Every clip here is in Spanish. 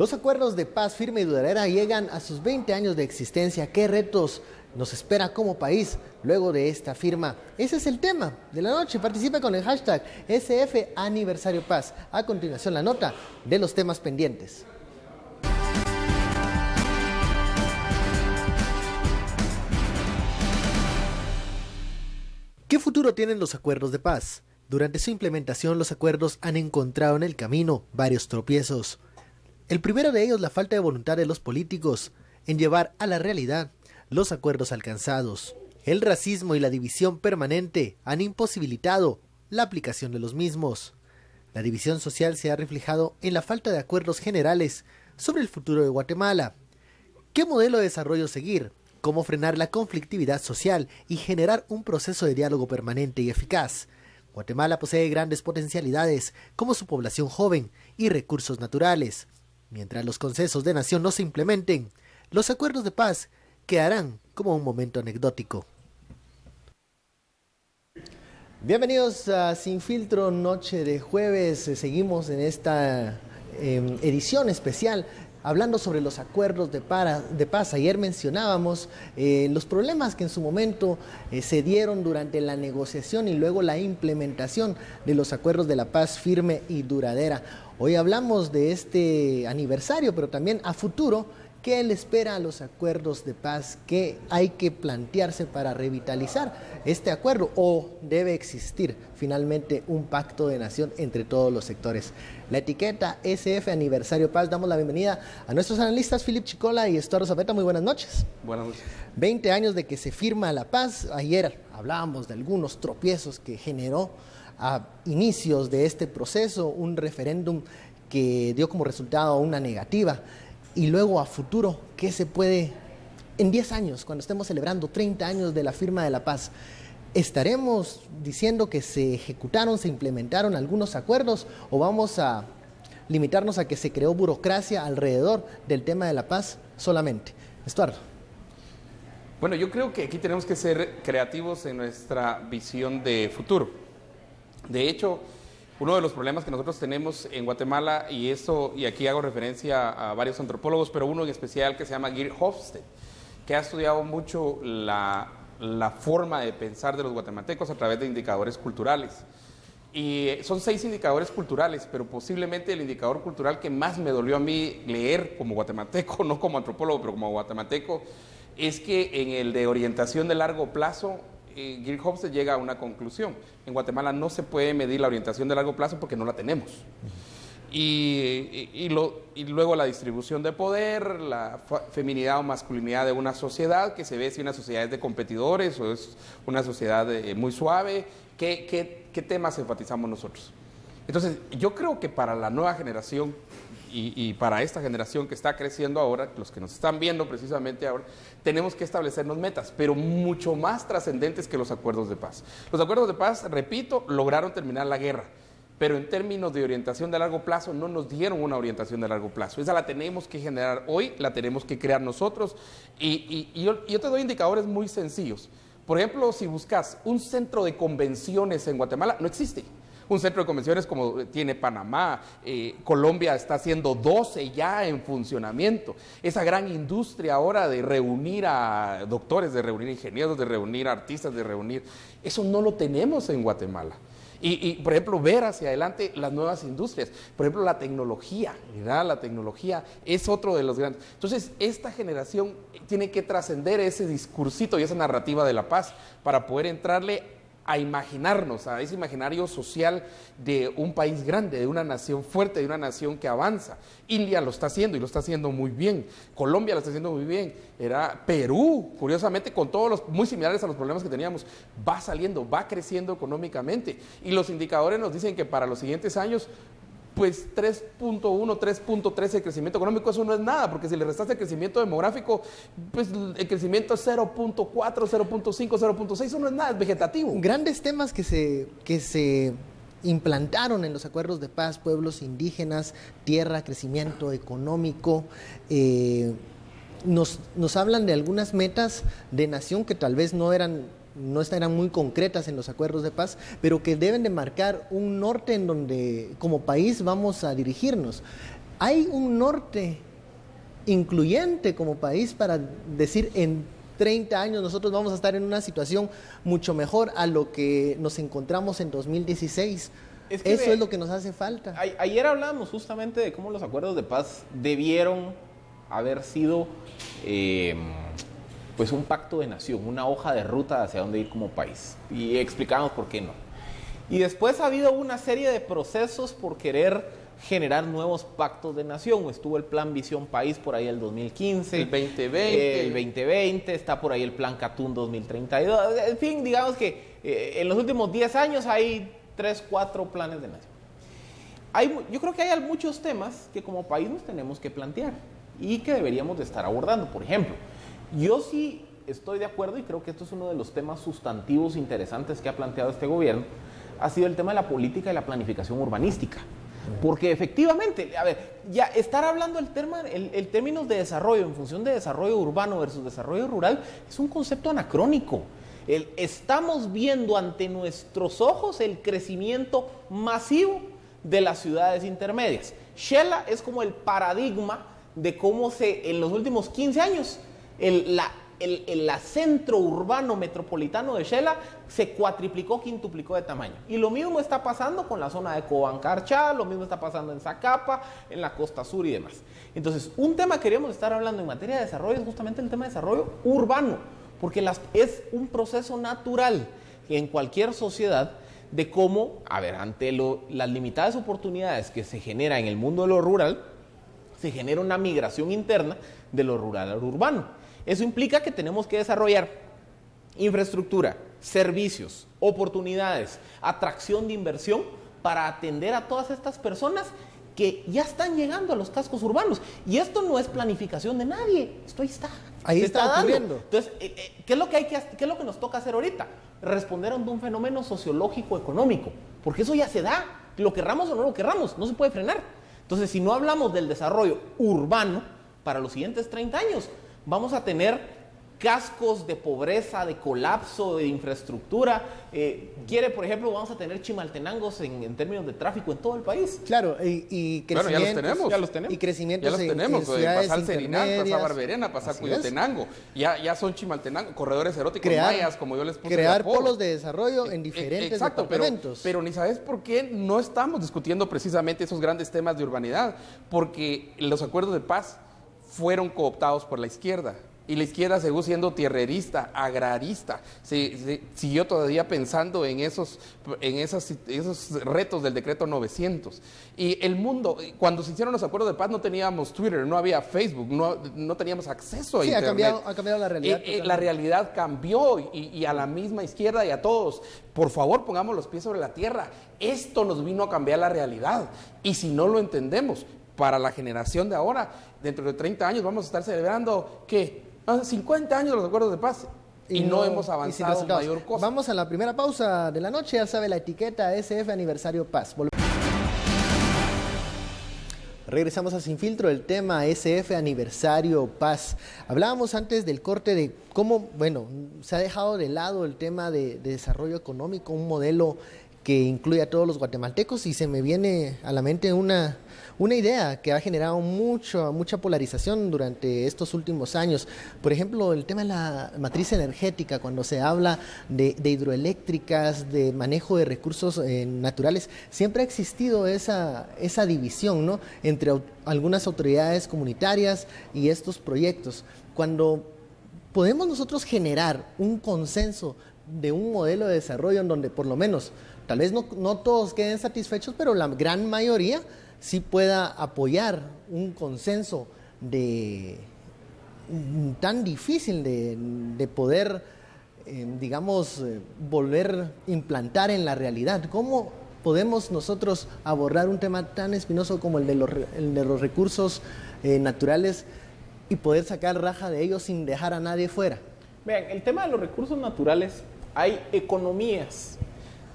Los acuerdos de paz firme y duradera llegan a sus 20 años de existencia. ¿Qué retos nos espera como país luego de esta firma? Ese es el tema de la noche. Participa con el hashtag SF Aniversario Paz. A continuación, la nota de los temas pendientes. ¿Qué futuro tienen los acuerdos de paz? Durante su implementación, los acuerdos han encontrado en el camino varios tropiezos. El primero de ellos, la falta de voluntad de los políticos en llevar a la realidad los acuerdos alcanzados. El racismo y la división permanente han imposibilitado la aplicación de los mismos. La división social se ha reflejado en la falta de acuerdos generales sobre el futuro de Guatemala. ¿Qué modelo de desarrollo seguir? ¿Cómo frenar la conflictividad social y generar un proceso de diálogo permanente y eficaz? Guatemala posee grandes potencialidades, como su población joven y recursos naturales. Mientras los consensos de nación no se implementen, los acuerdos de paz quedarán como un momento anecdótico. Bienvenidos a Sin Filtro, noche de jueves. Seguimos en esta edición especial hablando sobre los acuerdos de paz. Ayer mencionábamos los problemas que en su momento se dieron durante la negociación y luego la implementación de los acuerdos de la paz firme y duradera. Hoy hablamos de este aniversario, pero también a futuro. ¿Qué le espera a los acuerdos de paz? ¿Qué hay que plantearse para revitalizar este acuerdo? ¿O debe existir finalmente un pacto de nación entre todos los sectores? La etiqueta SF Aniversario Paz. Damos la bienvenida a nuestros analistas Philip Chicola y Estuardo Zapeta. Muy buenas noches. Buenas noches. 20 años de que se firma la paz. Ayer hablábamos de algunos tropiezos que generó a inicios de este proceso, un referéndum que dio como resultado una negativa. Y luego a futuro, ¿qué se puede, en 10 años, cuando estemos celebrando 30 años de la firma de la paz, estaremos diciendo que se ejecutaron, se implementaron algunos acuerdos o vamos a limitarnos a que se creó burocracia alrededor del tema de la paz solamente? Estuardo. Bueno, yo creo que aquí tenemos que ser creativos en nuestra visión de futuro. De hecho, uno de los problemas que nosotros tenemos en Guatemala, y aquí hago referencia a varios antropólogos, pero uno en especial que se llama Geert Hofstede, que ha estudiado mucho la forma de pensar de los guatemaltecos a través de indicadores culturales. Y son 6 indicadores culturales, pero posiblemente el indicador cultural que más me dolió a mí leer como guatemalteco, no como antropólogo, pero como guatemalteco, es que en el de orientación de largo plazo, Geert Hofstede llega a una conclusión. En Guatemala no se puede medir la orientación de largo plazo porque no la tenemos. Y luego la distribución de poder, la feminidad o masculinidad de una sociedad, que se ve si una sociedad es de competidores o es una sociedad muy suave. ¿Qué temas enfatizamos nosotros? Entonces, yo creo que para la nueva generación y para esta generación que está creciendo ahora, los que nos están viendo precisamente ahora, tenemos que establecernos metas, pero mucho más trascendentes que los acuerdos de paz. Los acuerdos de paz, repito, lograron terminar la guerra, pero en términos de orientación de largo plazo no nos dieron una orientación de largo plazo. Esa la tenemos que generar hoy, la tenemos que crear nosotros, y yo te doy indicadores muy sencillos. Por ejemplo, si buscas un centro de convenciones en Guatemala, no existe. Un centro de convenciones como tiene Panamá, Colombia está haciendo 12 ya en funcionamiento. Esa gran industria ahora de reunir a doctores, de reunir ingenieros, de reunir artistas, de reunir... Eso no lo tenemos en Guatemala. Y por ejemplo, ver hacia adelante las nuevas industrias. Por ejemplo, la tecnología, ¿verdad? La tecnología es otro de los grandes. Entonces, esta generación tiene que trascender ese discursito y esa narrativa de la paz para poder entrarle a imaginarnos, a ese imaginario social de un país grande, de una nación fuerte, de una nación que avanza. India lo está haciendo y lo está haciendo muy bien. Colombia lo está haciendo muy bien. Perú, curiosamente, con todos los muy similares a los problemas que teníamos, va saliendo, va creciendo económicamente. Y los indicadores nos dicen que para los siguientes años, pues 3.1, 3.3 de crecimiento económico, eso no es nada, porque si le restaste el crecimiento demográfico, pues el crecimiento es 0.4, 0.5, 0.6, eso no es nada, es vegetativo. Grandes temas que se implantaron en los acuerdos de paz: pueblos indígenas, tierra, crecimiento económico. Nos hablan de algunas metas de nación que tal vez no estarán muy concretas en los acuerdos de paz, pero que deben de marcar un norte en donde como país vamos a dirigirnos. ¿Hay un norte incluyente como país para decir en 30 años nosotros vamos a estar en una situación mucho mejor a lo que nos encontramos en 2016? Eso es lo que nos hace falta. Ayer hablábamos justamente de cómo los acuerdos de paz debieron haber sido pues un pacto de nación, una hoja de ruta hacia dónde ir como país. Y explicamos por qué no. Y después ha habido una serie de procesos por querer generar nuevos pactos de nación. Estuvo el Plan Visión País por ahí el 2015. El 2020. El 2020, está por ahí el Plan Catún 2032. En fin, digamos que en los últimos 10 años hay 3, 4 planes de nación. Yo creo que hay muchos temas que como país nos tenemos que plantear y que deberíamos de estar abordando. Por ejemplo, yo sí estoy de acuerdo y creo que esto es uno de los temas sustantivos interesantes que ha planteado este gobierno, ha sido el tema de la política y la planificación urbanística. Porque efectivamente, a ver, ya estar hablando el términos de desarrollo en función de desarrollo urbano versus desarrollo rural es un concepto anacrónico. Estamos viendo ante nuestros ojos el crecimiento masivo de las ciudades intermedias. Xela es como el paradigma de cómo en los últimos 15 años el centro urbano metropolitano de Xela se cuatriplicó, quintuplicó de tamaño. Y lo mismo está pasando con la zona de Cobancarchá, lo mismo está pasando en Zacapa, en la costa sur y demás. Entonces, un tema que queríamos estar hablando en materia de desarrollo es justamente el tema de desarrollo urbano, porque es un proceso natural en cualquier sociedad de cómo, ante las limitadas oportunidades que se generan en el mundo de lo rural, se genera una migración interna de lo rural a lo urbano. Eso implica que tenemos que desarrollar infraestructura, servicios, oportunidades, atracción de inversión para atender a todas estas personas que ya están llegando a los cascos urbanos. Y esto no es planificación de nadie, esto ahí está. Ahí está ocurriendo. Entonces, ¿qué es lo que nos toca hacer ahorita? Responder a un fenómeno sociológico económico, porque eso ya se da, lo querramos o no lo querramos, no se puede frenar. Entonces, si no hablamos del desarrollo urbano para los siguientes 30 años, vamos a tener cascos de pobreza, de colapso, de infraestructura. Por ejemplo, vamos a tener chimaltenangos en términos de tráfico en todo el país. Claro, y crecimientos. Ya los tenemos. Y crecimientos en ciudades pasar Serinal, pasar Barberena, pasar Cuyotenango. Ya son chimaltenangos, corredores eróticos mayas, como yo les puse. Crear polos de desarrollo en diferentes departamentos. Pero ni sabes por qué no estamos discutiendo precisamente esos grandes temas de urbanidad, porque los acuerdos de paz fueron cooptados por la izquierda. Y la izquierda siguió siendo tierrerista, agrarista, siguió todavía pensando en esos retos del decreto 900. Y el mundo, cuando se hicieron los acuerdos de paz no teníamos Twitter, no había Facebook, no teníamos acceso a Internet. Ha cambiado la realidad. La realidad cambió y a la misma izquierda y a todos, por favor pongamos los pies sobre la tierra. Esto nos vino a cambiar la realidad. Y si no lo entendemos, para la generación de ahora, dentro de 30 años vamos a estar celebrando, ¿qué? 50 años de los acuerdos de paz y no hemos avanzado mayor cosa. Vamos a la primera pausa de la noche, ya sabe la etiqueta SF Aniversario Paz. Regresamos a Sin Filtro, el tema SF Aniversario Paz. Hablábamos antes del corte de cómo, se ha dejado de lado el tema de desarrollo económico, un modelo que incluye a todos los guatemaltecos, y se me viene a la mente una idea que ha generado mucha polarización durante estos últimos años. Por ejemplo, el tema de la matriz energética, cuando se habla de hidroeléctricas, de manejo de recursos naturales, siempre ha existido esa división, ¿no?, entre algunas autoridades comunitarias y estos proyectos. Cuando podemos nosotros generar un consenso de un modelo de desarrollo en donde por lo menos, tal vez no todos queden satisfechos, pero la gran mayoría sí pueda apoyar un consenso tan difícil de poder, volver a implantar en la realidad. ¿Cómo podemos nosotros abordar un tema tan espinoso como el de los recursos naturales y poder sacar raja de ellos sin dejar a nadie fuera? Vean, el tema de los recursos naturales, hay economías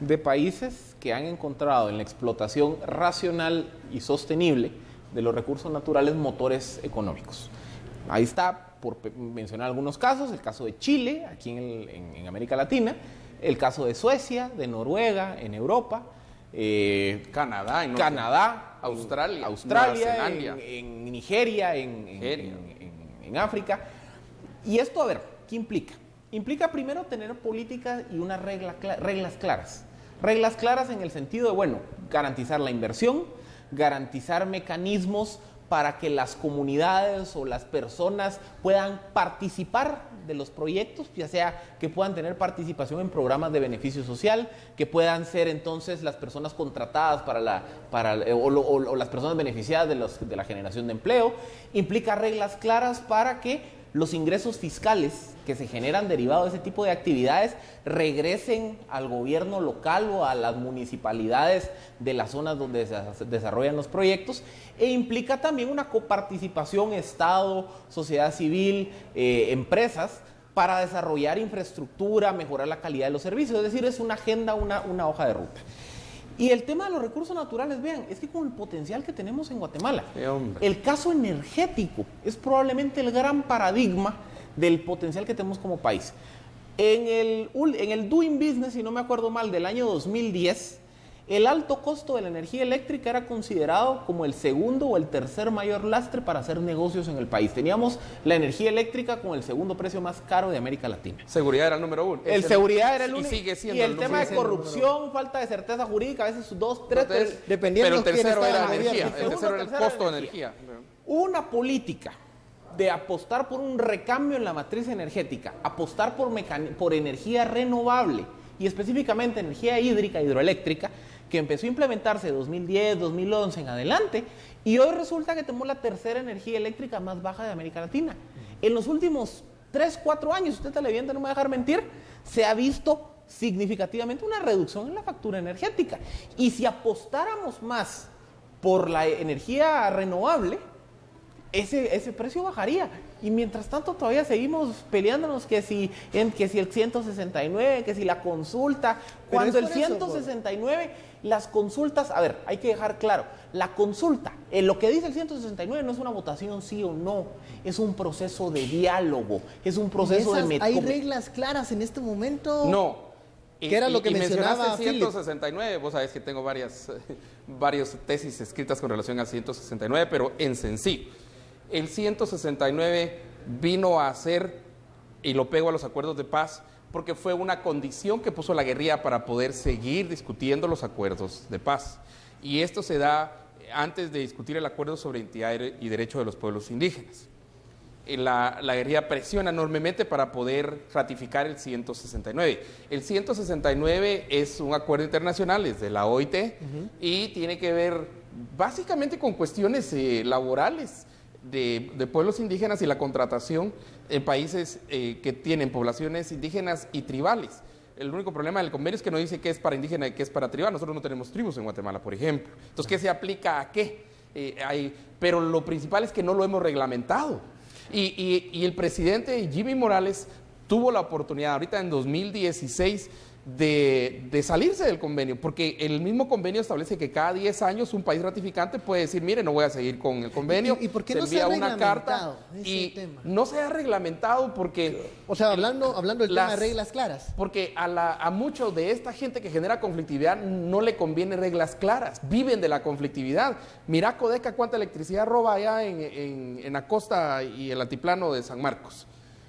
de países que han encontrado en la explotación racional y sostenible de los recursos naturales motores económicos. Ahí está, por mencionar algunos casos, el caso de Chile, aquí en América Latina, el caso de Suecia, de Noruega, en Europa, Canadá, Australia, Nueva Zelanda. en Nigeria, en África. Y esto, a ver, ¿qué implica? Implica primero tener políticas y unas reglas claras. Reglas claras en el sentido de, bueno, garantizar la inversión, garantizar mecanismos para que las comunidades o las personas puedan participar de los proyectos, ya sea que puedan tener participación en programas de beneficio social, que puedan ser entonces las personas contratadas o las personas beneficiadas de la generación de empleo. Implica reglas claras para que los ingresos fiscales que se generan derivados de ese tipo de actividades regresen al gobierno local o a las municipalidades de las zonas donde se desarrollan los proyectos, e implica también una coparticipación Estado, sociedad civil, empresas, para desarrollar infraestructura, mejorar la calidad de los servicios. Es decir, es una agenda, una hoja de ruta. Y el tema de los recursos naturales, vean, es que con el potencial que tenemos en Guatemala, el caso energético es probablemente el gran paradigma del potencial que tenemos como país. En el Doing Business, si no me acuerdo mal, del año 2010, el alto costo de la energía eléctrica era considerado como el segundo o el tercer mayor lastre para hacer negocios en el país. Teníamos la energía eléctrica con el segundo precio más caro de América Latina. Seguridad era el número uno. Seguridad era el único. Y sigue siendo y el tema de corrupción, falta de certeza jurídica, a veces 2, 3, dependiendo. Pero el tercero era energía. El tercero era el costo de energía. Hubo una política de apostar por un recambio en la matriz energética, apostar por energía renovable y específicamente energía hídrica, hidroeléctrica, que empezó a implementarse de 2010, 2011 en adelante, y hoy resulta que tenemos la tercera energía eléctrica más baja de América Latina. En los últimos 3, 4 años, usted televidente no me va a dejar mentir, se ha visto significativamente una reducción en la factura energética. Y si apostáramos más por la energía renovable, ese precio bajaría. Y mientras tanto todavía seguimos peleándonos que si el 169, que si la consulta, cuando el 169, las consultas, a ver, hay que dejar claro, la consulta, lo que dice el 169 no es una votación sí o no, es un proceso de diálogo, es un proceso de... ¿Hay reglas claras en este momento? No. ¿Qué era lo que mencionaba el 169, vos sabés que tengo varias tesis escritas con relación al 169, pero en sencillo. El 169 vino a ser, y lo pego a los acuerdos de paz, porque fue una condición que puso la guerrilla para poder seguir discutiendo los acuerdos de paz. Y esto se da antes de discutir el acuerdo sobre identidad y derecho de los pueblos indígenas. La guerrilla presiona enormemente para poder ratificar el 169. El 169 es un acuerdo internacional, es de la OIT, y tiene que ver básicamente con cuestiones laborales de pueblos indígenas y la contratación en países que tienen poblaciones indígenas y tribales. El único problema del convenio es que no dice qué es para indígena y qué es para tribal. Nosotros no tenemos tribus en Guatemala, por ejemplo. Entonces, ¿qué se aplica a qué? Pero lo principal es que no lo hemos reglamentado. Y el presidente Jimmy Morales tuvo la oportunidad ahorita en 2016 de salirse del convenio, porque el mismo convenio establece que cada 10 años un país ratificante puede decir, mire, no voy a seguir con el convenio. ¿Y por qué no se ha una carta y tema? No se ha reglamentado porque... O sea, hablando del tema de reglas claras. Porque a mucho de esta gente que genera conflictividad no le conviene reglas claras, viven de la conflictividad. Mira Codeca cuánta electricidad roba allá en la costa y el altiplano de San Marcos.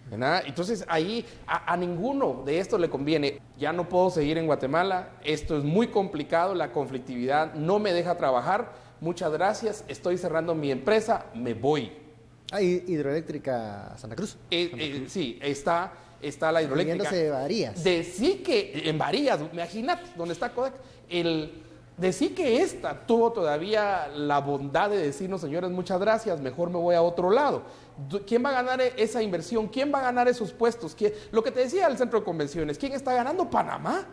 ¿Verdad? Entonces ahí a ninguno de estos le conviene. Ya no puedo seguir en Guatemala, esto es muy complicado, la conflictividad no me deja trabajar, muchas gracias, estoy cerrando mi empresa, me voy. Hidroeléctrica Santa Cruz. Sí, está la hidroeléctrica. De Varías. Decí que en Varías, imagínate, donde está Kodak, decí que esta tuvo todavía la bondad de decirnos, señores, muchas gracias, mejor me voy a otro lado. ¿Quién va a ganar esa inversión? ¿Quién va a ganar esos puestos? Lo que te decía el centro de convenciones, ¿quién está ganando? Panamá.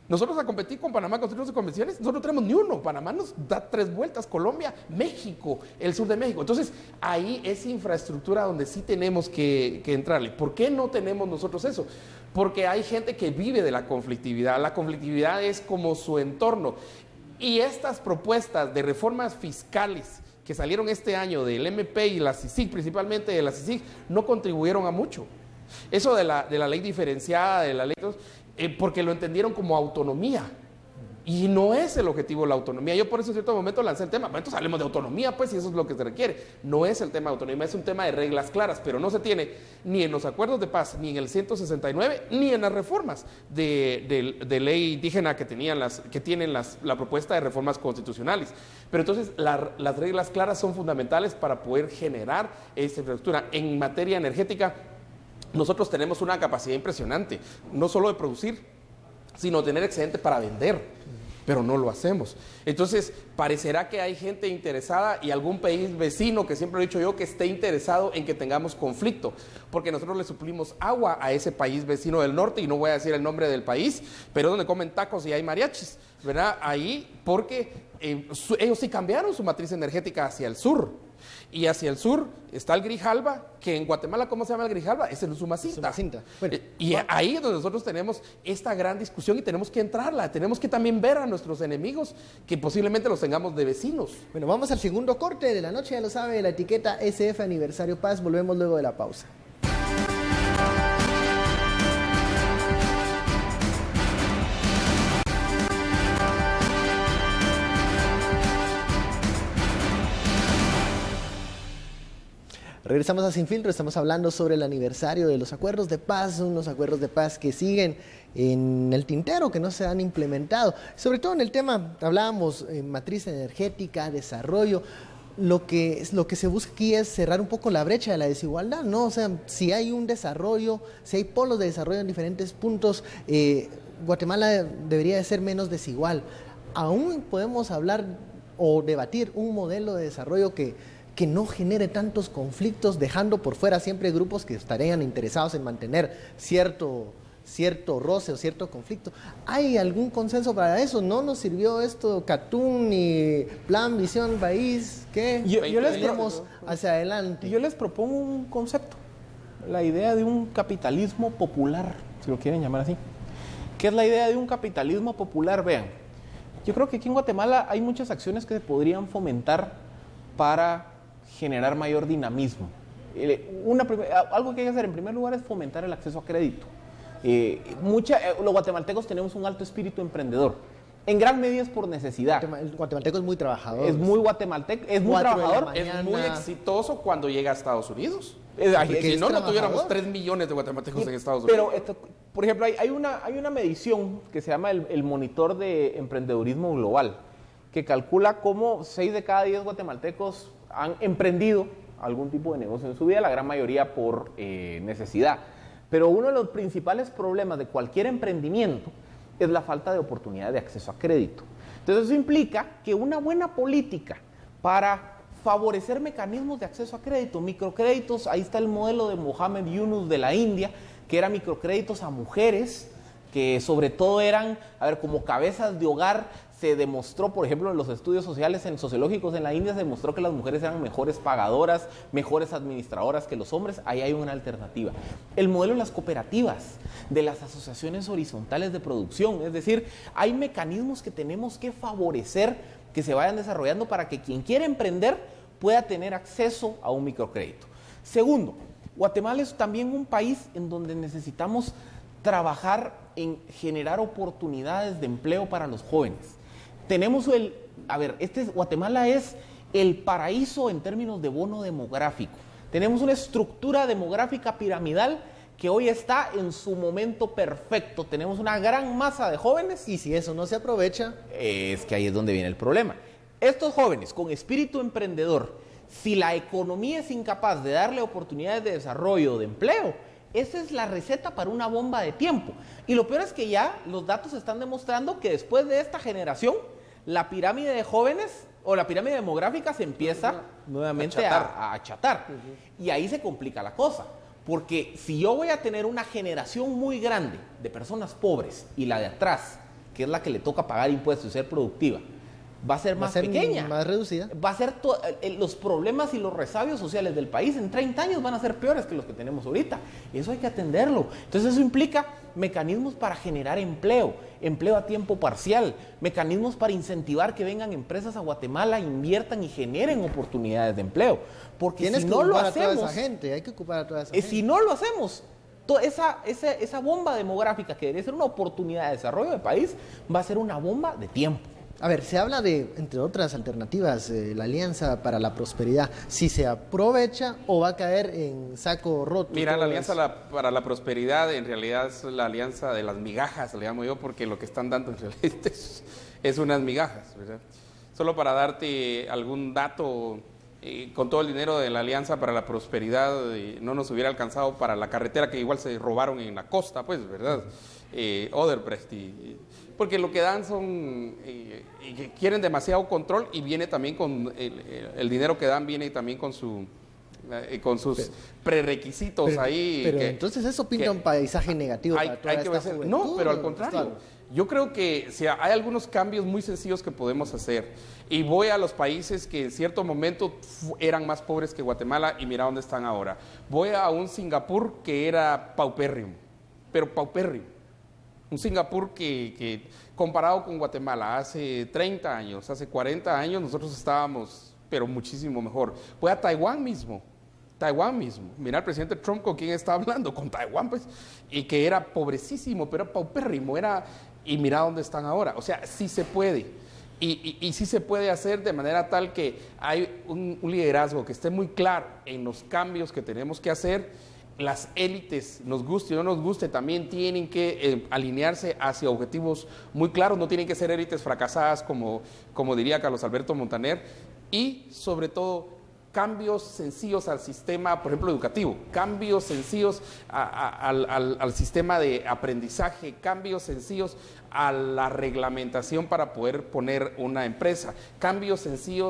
Nosotros a competir con Panamá con centros de convenciones, nosotros no tenemos ni uno. Panamá nos da 3 vueltas, Colombia, México, el sur de México. Entonces, ahí es infraestructura donde sí tenemos que entrarle. ¿Por qué no tenemos nosotros eso? Porque hay gente que vive de la conflictividad. La conflictividad es como su entorno. Y estas propuestas de reformas fiscales que salieron este año del MP y la CICIG, principalmente de la CICIG, no contribuyeron a mucho. Eso de la ley diferenciada, de la ley, porque lo entendieron como autonomía. Y no es el objetivo la autonomía. Yo por eso en cierto momento lancé el tema. Bueno, entonces hablemos de autonomía, pues, si eso es lo que se requiere. No es el tema de autonomía, es un tema de reglas claras, pero no se tiene ni en los acuerdos de paz, ni en el 169, ni en las reformas de ley indígena que tienen la propuesta de reformas constitucionales. Pero entonces las reglas claras son fundamentales para poder generar esta infraestructura. En materia energética, nosotros tenemos una capacidad impresionante, no solo de producir, sino tener excedente para vender, pero no lo hacemos. Entonces, parecerá que hay gente interesada y algún país vecino, que siempre he dicho yo, que esté interesado en que tengamos conflicto, porque nosotros le suplimos agua a ese país vecino del norte, y no voy a decir el nombre del país, pero donde comen tacos y hay mariachis, ¿verdad? Ahí, porque ellos sí cambiaron su matriz energética hacia el sur. Y hacia el sur está el Grijalba, que en Guatemala, ¿cómo se llama el Grijalba? Es el Usumacinta. Bueno, y ahí es donde nosotros tenemos esta gran discusión y tenemos que entrarla. Tenemos que también ver a nuestros enemigos, que posiblemente los tengamos de vecinos. Bueno, vamos al segundo corte de la noche, ya lo sabe, la etiqueta SF Aniversario Paz. Volvemos luego de la pausa. Regresamos a Sin Filtro, estamos hablando sobre el aniversario de los acuerdos de paz, unos acuerdos de paz que siguen en el tintero, que no se han implementado. Sobre todo en el tema, hablábamos, matriz energética, desarrollo. Lo que se busca aquí es cerrar un poco la brecha de la desigualdad, ¿no? O sea, si hay un desarrollo, si hay polos de desarrollo en diferentes puntos, Guatemala debería de ser menos desigual. Aún podemos hablar o debatir un modelo de desarrollo que no genere tantos conflictos, dejando por fuera siempre grupos que estarían interesados en mantener cierto roce o cierto conflicto. ¿Hay algún consenso para eso? ¿No nos sirvió esto Catún y Plan, Visión, País? ¿Qué? Yo les vemos hacia adelante. Yo les propongo un concepto, la idea de un capitalismo popular, si lo quieren llamar así. ¿Qué es la idea de un capitalismo popular? Vean, yo creo que aquí en Guatemala hay muchas acciones que se podrían fomentar para generar mayor dinamismo. Algo que hay que hacer en primer lugar es fomentar el acceso a crédito. Los guatemaltecos tenemos un alto espíritu emprendedor. En gran medida es por necesidad. El guatemalteco es muy trabajador. Es muy guatemalteco, es muy trabajador. Es muy exitoso cuando llega a Estados Unidos. Si no tuviéramos 3 millones de guatemaltecos en Estados Unidos. Pero, por ejemplo, hay una medición que se llama el monitor de emprendedurismo global, que calcula cómo 6 de cada 10 guatemaltecos han emprendido algún tipo de negocio en su vida, la gran mayoría por necesidad. Pero uno de los principales problemas de cualquier emprendimiento es la falta de oportunidad de acceso a crédito. Entonces eso implica que una buena política para favorecer mecanismos de acceso a crédito, microcréditos, ahí está el modelo de Mohamed Yunus de la India, que era microcréditos a mujeres, que sobre todo eran, como cabezas de hogar. Se demostró, por ejemplo, en los estudios sociológicos en la India, se demostró que las mujeres eran mejores pagadoras, mejores administradoras que los hombres. Ahí hay una alternativa. El modelo de las cooperativas, de las asociaciones horizontales de producción, es decir, hay mecanismos que tenemos que favorecer que se vayan desarrollando para que quien quiera emprender pueda tener acceso a un microcrédito. Segundo, Guatemala es también un país en donde necesitamos trabajar en generar oportunidades de empleo para los jóvenes. Tenemos Guatemala es el paraíso en términos de bono demográfico. Tenemos una estructura demográfica piramidal que hoy está en su momento perfecto. Tenemos una gran masa de jóvenes. Y si eso no se aprovecha, es que ahí es donde viene el problema. Estos jóvenes con espíritu emprendedor, si la economía es incapaz de darle oportunidades de desarrollo, de empleo, esa es la receta para una bomba de tiempo. Y lo peor es que ya los datos están demostrando que después de esta generación, la pirámide de jóvenes o la pirámide demográfica se empieza nuevamente a achatar. Y ahí se complica la cosa. Porque si yo voy a tener una generación muy grande de personas pobres y la de atrás, que es la que le toca pagar impuestos y ser productiva, va a ser más pequeña, más reducida. Va a ser los problemas y los resabios sociales del país en 30 años van a ser peores que los que tenemos ahorita. Eso hay que atenderlo. Entonces eso implica mecanismos para generar empleo a tiempo parcial, mecanismos para incentivar que vengan empresas a Guatemala, inviertan y generen oportunidades de empleo. Porque si no lo hacemos, hay que ocupar a toda esa gente. Si no lo hacemos, toda esa bomba demográfica que debería ser una oportunidad de desarrollo del país, va a ser una bomba de tiempo. A ver, se habla de, entre otras alternativas, la Alianza para la Prosperidad. Si se aprovecha o va a caer en saco roto. Mira, la Alianza para la Prosperidad en realidad es la alianza de las migajas, le llamo yo, porque lo que están dando en realidad es unas migajas, ¿verdad? Solo para darte algún dato, con todo el dinero de la Alianza para la Prosperidad no nos hubiera alcanzado para la carretera que igual se robaron en la costa, pues, ¿verdad? Odebrecht, porque lo que dan son, quieren demasiado control y viene también con, el dinero que dan viene también con sus prerequisitos ahí. Pero entonces eso pinta un paisaje negativo para toda esta juventud. No, pero al contrario. Yo creo que hay algunos cambios muy sencillos que podemos hacer. Y voy a los países que en cierto momento eran más pobres que Guatemala y mira dónde están ahora. Voy a un Singapur que era paupérrimo, pero paupérrimo. Un Singapur que comparado con Guatemala hace 30 años, hace 40 años nosotros estábamos, pero muchísimo mejor. Voy a Taiwán mismo. Mira el presidente Trump con quién está hablando, con Taiwán, pues, y que era pobrecísimo, pero paupérrimo, y mira dónde están ahora. O sea, sí se puede. Y sí se puede hacer de manera tal que hay un liderazgo que esté muy claro en los cambios que tenemos que hacer. Las élites, nos guste o no nos guste, también tienen que alinearse hacia objetivos muy claros, no tienen que ser élites fracasadas como diría Carlos Alberto Montaner, y sobre todo cambios sencillos al sistema, por ejemplo, educativo, cambios sencillos al sistema de aprendizaje, cambios sencillos a la reglamentación para poder poner una empresa, cambios sencillos